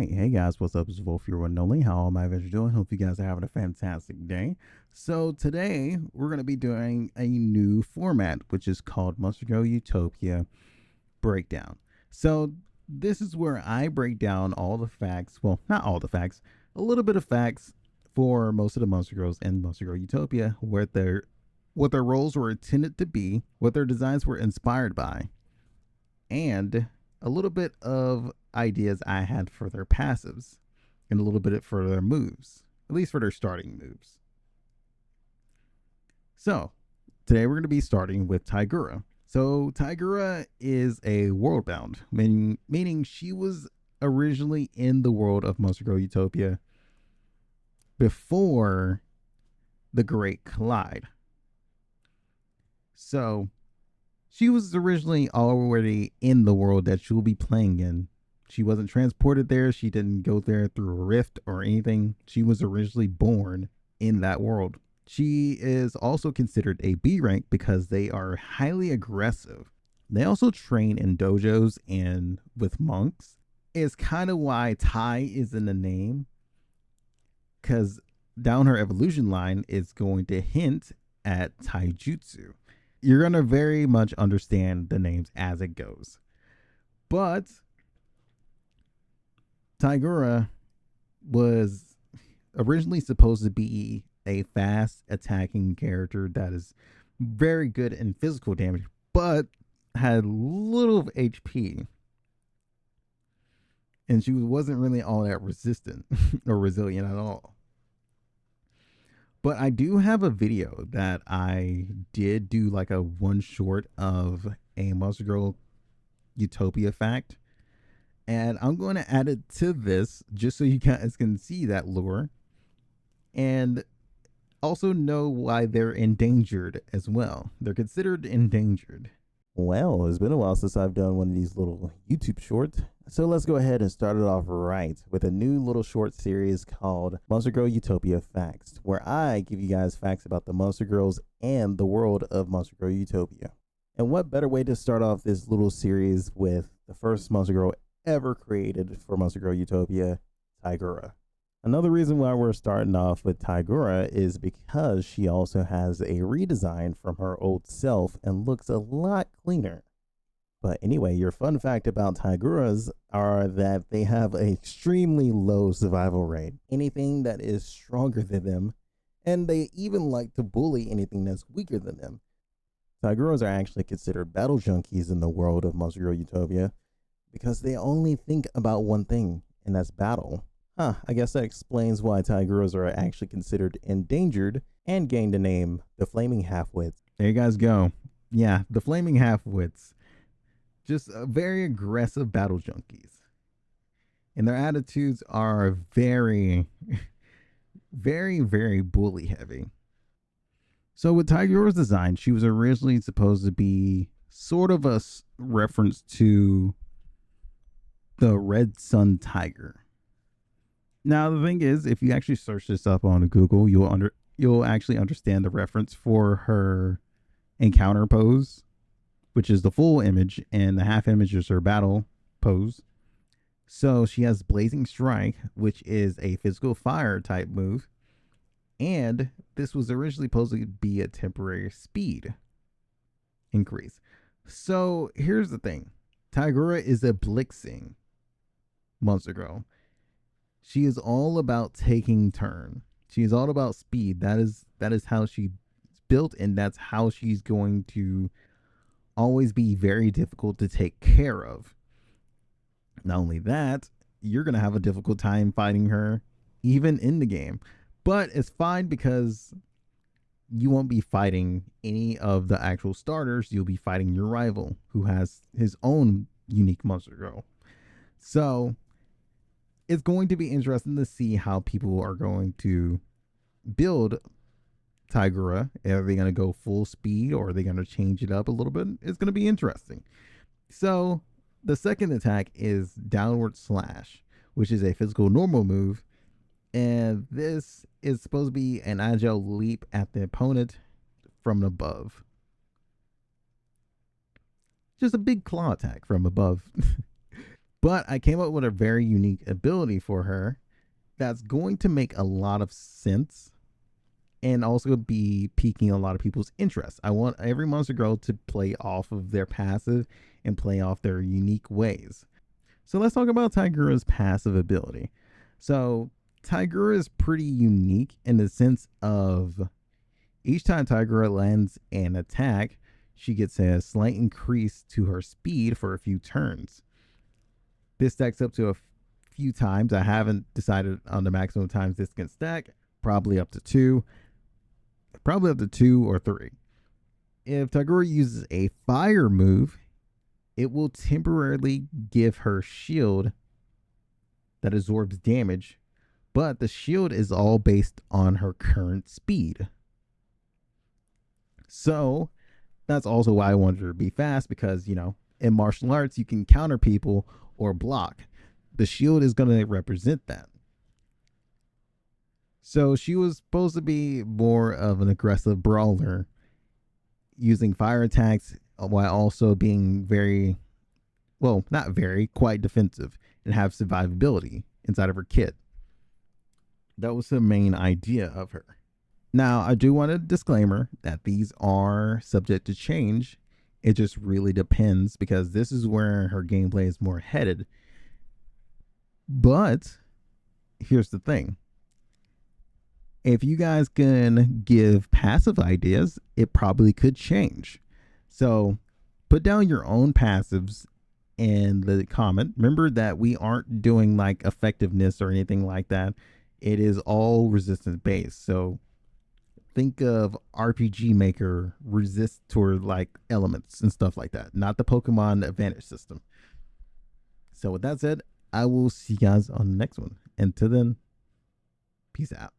Alright, hey guys, what's up? It's Wolf, your one and only. How am I doing? Hope you guys are having a fantastic day. So today we're going to be doing a new format, which is called Monster Girl Utopia Breakdown. So this is where I break down all the facts, well, not all the facts, a little bit of facts for most of the Monster Girls in Monster Girl Utopia, what their roles were intended to be, what their designs were inspired by, and a little bit of ideas I had for their passives and a little bit for their moves, at least for their starting moves. So today we're going to be starting with Taigora. So Taigora is a world bound, meaning she was originally in the world of Monster Girl Utopia before the Great Collide. So she was originally already in the world that she will be playing in. She wasn't transported there. She didn't go there through a rift or anything. She was originally born in that world. She is also considered a B rank because they are highly aggressive. They also train in dojos and with monks. It's kind of why Tai is in the name, because down her evolution line is going to hint at taijutsu. You're going to very much understand the names as it goes. But Taigora was originally supposed to be a fast attacking character that is very good in physical damage, but had little of HP. And she wasn't really all that resistant or resilient at all. But I do have a video that I did do like a one short of a Monster Girl Utopia fact. And I'm going to add it to this just so you guys can see that lore. And also know why they're endangered as well. They're considered endangered. Well, it's been a while since I've done one of these little YouTube shorts. So let's go ahead and start it off right with a new little short series called Monster Girl Utopia Facts, where I give you guys facts about the Monster Girls and the world of Monster Girl Utopia. And what better way to start off this little series with the first Monster Girl ever created for Monster Girl Utopia, Taigora. Another reason why we're starting off with Taigora is because she also has a redesign from her old self and looks a lot cleaner. But anyway, your fun fact about Taigoras are that they have an extremely low survival rate. Anything that is stronger than them, and they even like to bully anything that's weaker than them. Taigoras are actually considered battle junkies in the world of Monster Girl Utopia because they only think about one thing, and that's battle. I guess that explains why Taigoras are actually considered endangered and gained the name the Flaming Half-Wits. There you guys go. Yeah, the Flaming Half-Wits. Just very aggressive battle junkies. And their attitudes are very, very bully heavy. So with Taigora's design, she was originally supposed to be sort of a reference to the Red Sun Tiger. Now the thing is, if you actually search this up on Google, you'll actually understand the reference for her encounter pose, which is the full image, and the half image is her battle pose. So she has Blazing Strike, which is a physical fire type move, and this was originally supposed to be a temporary speed increase. So here's the thing. Taigora is a blitzing Monster Girl. She is all about taking turn. She is all about speed. That is how she's built, and that's how she's going to always be very difficult to take care of. Not only that, you're going to have a difficult time fighting her even in the game. But it's fine because you won't be fighting any of the actual starters. You'll be fighting your rival who has his own unique Monster Girl. So it's going to be interesting to see how people are going to build Taigora. Are they going to go full speed or are they going to change it up a little bit? It's going to be interesting. So the second attack is Downward Slash, which is a physical normal move. And this is supposed to be an agile leap at the opponent from above. Just a big claw attack from above. But I came up with a very unique ability for her that's going to make a lot of sense and also be piquing a lot of people's interest. I want every Monster Girl to play off of their passive and play off their unique ways. So let's talk about Taigora's passive ability. So Taigora is pretty unique in the sense of each time Taigora lands an attack, she gets a slight increase to her speed for a few turns. This stacks up to a few times. I haven't decided on the maximum times this can stack. Probably up to 2. Probably up to 2 or 3. If Taigora uses a fire move, it will temporarily give her shield that absorbs damage, but the shield is all based on her current speed. So that's also why I wanted her to be fast, because, you know, in martial arts, you can counter people or block. The shield is going to represent that. So she was supposed to be more of an aggressive brawler, using fire attacks while also being very, well, not very, quite defensive and have survivability inside of her kit. That was the main idea of her. Now, I do want a disclaimer that these are subject to change. It just really depends, because this is where her gameplay is more headed. But here's the thing. If you guys can give passive ideas, it probably could change. So put down your own passives in the comment. Remember that we aren't doing like effectiveness or anything like that. It is all resistance based. So think of RPG Maker resist toward like elements and stuff like that, not the Pokemon Advantage system. So with that said, I will see you guys on the next one. Until then, peace out.